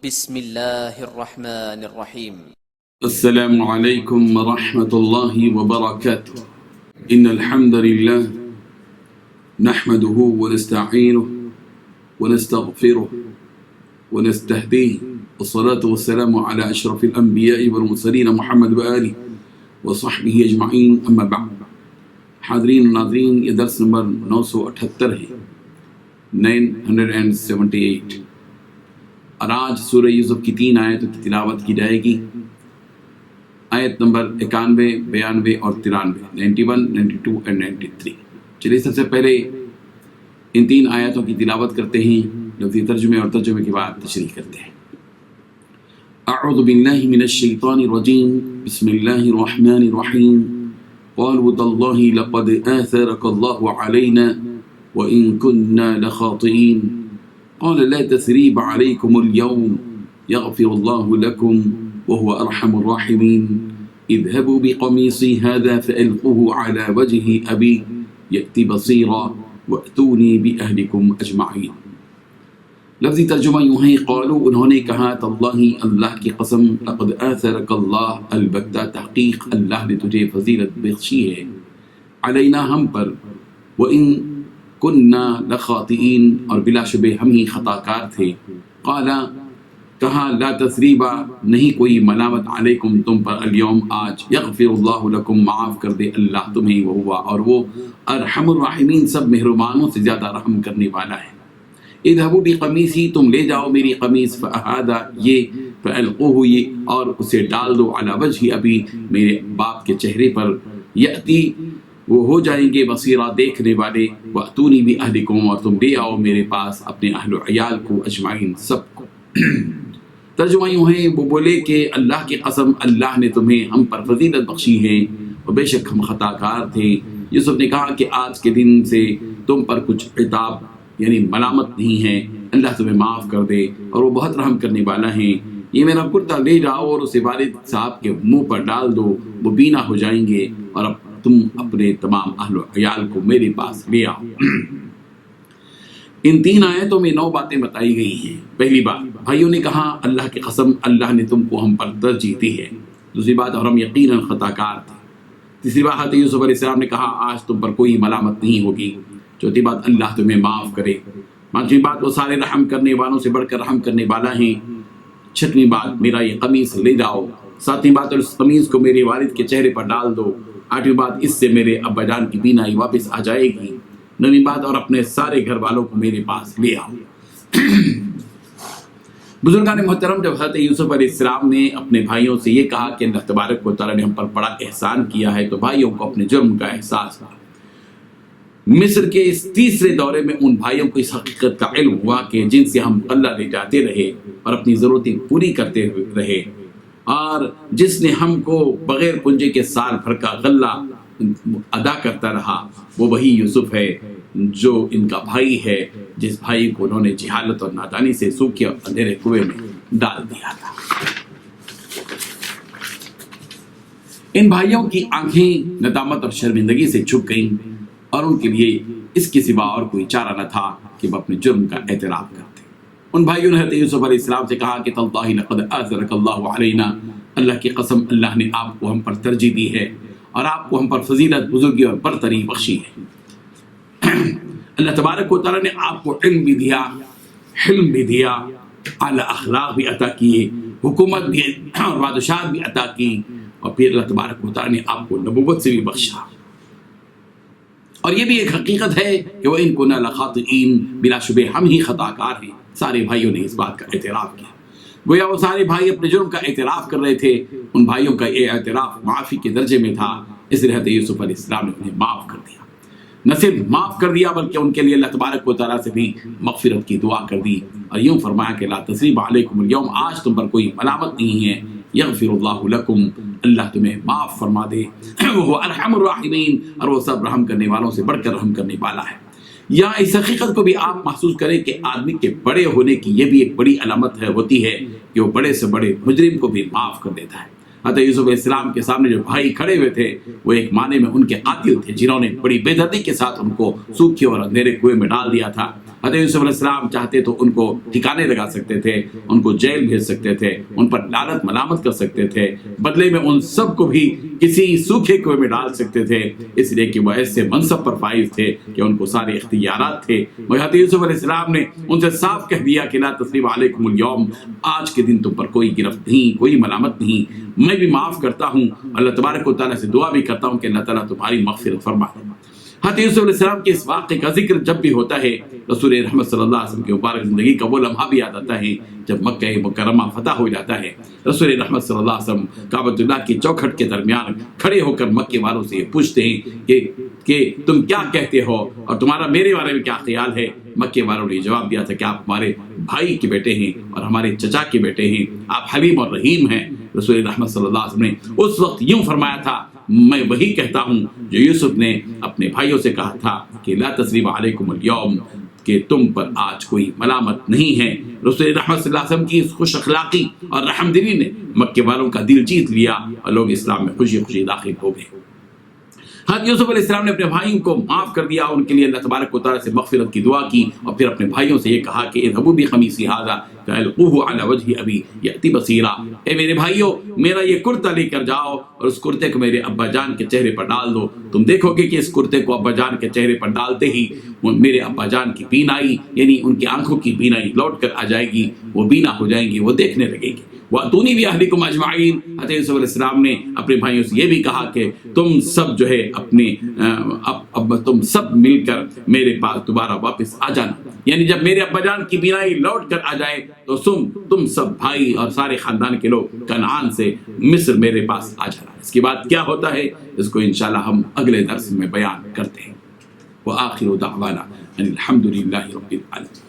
بسم الله الرحمن الرحيم. السلام عليكم ورحمة الله وبركاته. إن الحمد لله نحمده ونستعينه ونستغفره ونستهديه، والصلاة والسلام على أشرف الأنبياء والمرسلين محمد وآله وصحبه أجمعين، أما بعد. حاضرین و ناظرین، یہ درس نمبر 978 ہے، 978، اور آج سورہ یوسف کی 3 آیتوں کی تلاوت کی جائے گی۔ آیت نمبر 91، 92 اور 93، 91، 92 اور 93۔ چلیے سب سے پہلے ان 3 آیتوں کی تلاوت کرتے ہیں، لفظی ترجمے اور ترجمے کے بعد تشریح کرتے ہیں۔ اعوذ باللہ من الشیطان الرجیم، بسم اللہ الرحمن الرحیم۔ قالوا تاللہ لقد آثرك الله علينا وإن كنا لخاطئين قال لا تثريب عليكم اليوم يغفر الله لكم وهو أرحم الراحمين اذهبوا بقميصي هذا فألقوه على وجه أبي يأتي بصيرا وأتوني بأهلكم أجمعين۔ لفظی ترجمہ یوں ہے، قالوا انہوں نے کہا، تاللہ اللہ کی قسم، لقد آثرک اللہ البتہ تحقیق اللہ نے تجھے فضیلت بخشی ہے، علینا ہم پر، وَإِن كُنَّا لَخَاطِئِينَ اور بلا شبہ ہم ہی خطا کار تھے، قال کہا، لا تثریبا نہیں کوئی ملامت علیکم تم پر، اليوم آج، یغفر اللہ لکم معاف کر دے اللہ تمہیں، وہوا اور وہ، ارحم الراحمین سب مہربانوں سے زیادہ رحم کرنے والا ہے۔ اذهبوا بقمیصی تم لے جاؤ میری قمیص، فہذا یہ، فالقوه یہ اور اسے ڈال دو، علی وجہ ابی میرے باپ کے چہرے پر، یاتی وہ ہو جائیں گے، بصیرا دیکھنے والے، واتونی باہلکم اور تم لے آؤ میرے پاس اپنے اہل و عیال کو، اجمعین سب کو۔ ترجمہ یوں ہے، وہ بولے کہ اللہ کی قسم اللہ نے تمہیں ہم پر فضیلت بخشی ہے اور بے شک ہم خطا کار تھے۔ یوسف نے کہا کہ آج کے دن سے تم پر کچھ عتاب یعنی ملامت نہیں ہے، اللہ تمہیں معاف کر دے اور وہ بہت رحم کرنے والا ہے۔ یہ میرا کرتا لے جاؤ اور اسے والد صاحب کے منہ پر ڈال دو، وہ بینا ہو جائیں گے، اور اب تم اپنے تمام اہل و عیال کو میرے پاس لے آؤ۔ ان 3 آیتوں میں 9 باتیں بتائی گئی ہیں۔ پہلی بات، بھائیوں نے کہا اللہ کی قسم اللہ نے تم کو ہم پر ترجیح دی ہے۔ دوسری بات، اور ہم یقیناً خطا کار تھے۔ تیسری بات، حضرت یوسف علیہ السلام نے کہا آج تم پر کوئی ملامت نہیں ہوگی۔ چوتھی بات، اللہ تمہیں معاف کرے۔ پانچویں بات، وہ سارے رحم کرنے والوں سے بڑھ کر رحم کرنے والا ہیں۔ چھٹویں بات، میرا یہ قمیص لے جاؤ۔ ساتویں بات، اس قمیص کو میرے والد کے چہرے پر ڈال دو۔ آٹھویں بات، اس سے میرے ابا جان کی بینائی واپس آ جائے گی۔ نویں بات، اور اپنے سارے گھر والوں کو میرے پاس لے آؤ۔ بزرگان محترم، جب حضرت یوسف علیہ السلام نے اپنے بھائیوں سے یہ کہا کہ اللہ تبارک و تعالیٰ نے ہم پر بڑا احسان کیا ہے، تو بھائیوں کو اپنے جرم کا احساس ہوا۔ مصر کے اس تیسرے دورے میں ان بھائیوں کو اس حقیقت کا علم ہوا کہ جن سے ہم غلہ لے جاتے رہے اور اپنی ضرورتیں پوری کرتے رہے، اور جس نے ہم کو بغیر پنجے کے سال بھر کا غلہ ادا کرتا رہا، وہ وہی یوسف ہے جو ان کا بھائی ہے، جس بھائی کو انہوں نے جہالت اور نادانی سے سوکھے اور اندھیرے کنویں میں ڈال دیا تھا۔ ان بھائیوں کی آنکھیں ندامت اور شرمندگی سے جھک گئیں، اور ان کے لیے اس کے سوا اور کوئی چارہ نہ تھا کہ وہ اپنے جرم کا اعتراف کرتے۔ ان بھائیوں نے حضرت یوسف علیہ السلام سے کہا کہ تاللہ لقد آثرک اللہ علینا، اللہ کی قسم اللہ نے آپ کو ہم پر ترجیح دی ہے اور آپ کو ہم پر فضیلت، بزرگی اور برتری بخشی ہے۔ اللہ تبارک و تعالیٰ نے آپ کو علم بھی دیا، حلم بھی دیا، اعلی اخلاق بھی عطا کیے، حکومت بھی اور بادشاہت بھی عطا کی، اور پھر اللہ تبارک و تعالیٰ نے آپ کو نبوت سے بھی بخشا۔ اور یہ بھی ایک حقیقت ہے کہ وَإِن كُنَّا لَخَاطِئِينَ، بلا شبہ ہم ہی خطا کار ہیں۔ سارے بھائیوں نے اس بات کا اعتراف کیا، گویا وہ سارے بھائی اپنے جرم کا اعتراف کر رہے تھے۔ ان بھائیوں کا یہ اعتراف معافی کے درجے میں تھا، اس لیے حضرت یوسف علیہ السلام نے انہیں معاف کر دیا۔ نہ صرف معاف کر دیا بلکہ ان کے لیے اللہ تبارک و تعالیٰ سے بھی مغفرت کی دعا کر دی، اور یوں فرمایا کہ لا تثریب علیکم اليوم، آج تم پر کوئی ملامت نہیں ہے، یغفر اللہ لکم، اللہ تمہیں معاف فرما دے، وہ ارحم الراحمین، اور وہ سب رحم کرنے والوں سے بڑھ کر رحم کرنے والا ہے۔ یا اس حقیقت کو بھی آپ محسوس کریں کہ آدمی کے بڑے ہونے کی یہ بھی ایک بڑی علامت ہوتی ہے کہ وہ بڑے سے بڑے مجرم کو بھی معاف کر دیتا ہے۔ حضرت یوسف علیہ السلام کے سامنے جو بھائی کھڑے ہوئے تھے وہ ایک معنی میں ان کے قاتل تھے، جنہوں نے بڑی بے دردی کے ساتھ ان کو سوکھے اور اندھیرے کنویں میں ڈال دیا تھا۔ حضرت یوسف علیہ السلام چاہتے تو ان کو ٹھکانے لگا سکتے تھے، ان کو جیل بھیج سکتے تھے، ان پر لعنت ملامت کر سکتے تھے، بدلے میں ان سب کو بھی کسی سوکھے کنویں میں ڈال سکتے تھے، اس لیے کہ وہ ایسے منصب پر فائز تھے کہ ان کو سارے اختیارات تھے۔ مگر حضرت یوسف علیہ السلام نے ان سے صاف کہہ دیا کہ لا تثریب علیکم اليوم، آج کے دن تم پر کوئی گرفت نہیں، کوئی ملامت نہیں، میں بھی معاف کرتا ہوں، اللہ تبارک و تعالیٰ سے دعا بھی کرتا ہوں کہ اللہ تعالیٰ تمہاری مغفرت فرمائے۔ حضرت یوسف علیہ السلام کے اس واقعے کا ذکر جب بھی ہوتا ہے رسول رحمت صلی اللہ علیہ وسلم کی مبارک زندگی کا وہ لمحہ بھی یاد آتا ہے جب مکہ مکرمہ فتح ہو جاتا ہے۔ رسول رحمت صلی اللہ علیہ وسلم کعبۃ اللہ کی چوکھٹ کے درمیان کھڑے ہو کر مکے والوں سے یہ پوچھتے ہیں کہ تم کیا کہتے ہو اور تمہارا میرے بارے میں کیا خیال ہے؟ مکے والوں نے جواب دیا تھا کہ آپ ہمارے بھائی کے بیٹے ہیں اور ہمارے چچا کے بیٹے ہیں، آپ حلیم اور رحیم ہیں۔ رسول رحمت صلی اللہ علیہ وسلم نے اس وقت یوں فرمایا تھا، میں وہی کہتا ہوں جو یوسف نے اپنے بھائیوں سے کہا تھا کہ لا تثریب علیکم اليوم، کہ تم پر آج کوئی ملامت نہیں ہے۔ رسول رحمت صلی اللہ علیہ وسلم کی اس خوش اخلاقی اور رحم دلی نے مکے والوں کا دل جیت لیا اور لوگ اسلام میں خوشی خوشی داخل ہو گئے۔ حضرت یوسف علیہ السلام نے اپنے بھائیوں کو معاف کر دیا، ان کے لیے اللہ تبارک و تعالیٰ سے مغفرت کی دعا کی، اور پھر اپنے بھائیوں سے یہ کہا کہ اذهبوا بقمیصی ھذا فألقوه علی وجہ ابی یأتی بصیرا، اے میرے بھائیوں میرا یہ کرتا لے کر جاؤ اور اس کرتے کو میرے ابا جان کے چہرے پر ڈال دو، تم دیکھو گے کہ اس کرتے کو ابا جان کے چہرے پر ڈالتے ہی میرے ابا جان کی بینائی یعنی ان کی آنکھوں کی بینائی لوٹ کر آ جائے گی، وہ بینا ہو جائیں گی، وہ دیکھنے لگے گی۔ وَأْتُونِي بِأَهْلِكُمْ أَجْمَعِينَ، حضرت یوسف علیہ السلام نے اپنے بھائیوں سے یہ بھی کہا کہ تم سب جو ہے تم سب مل کر میرے پاس دوبارہ واپس آ جانا، یعنی جب میرے ابا جان کی بینائی لوٹ کر آ جائے تو تم سب بھائی اور سارے خاندان کے لوگ کنعان سے مصر میرے پاس آ جانا۔ اس کے بعد کیا ہوتا ہے اس کو انشاءاللہ ہم اگلے درس میں بیان کرتے ہیں۔ وآخر دعوانا ان الحمد للہ رب العالمین۔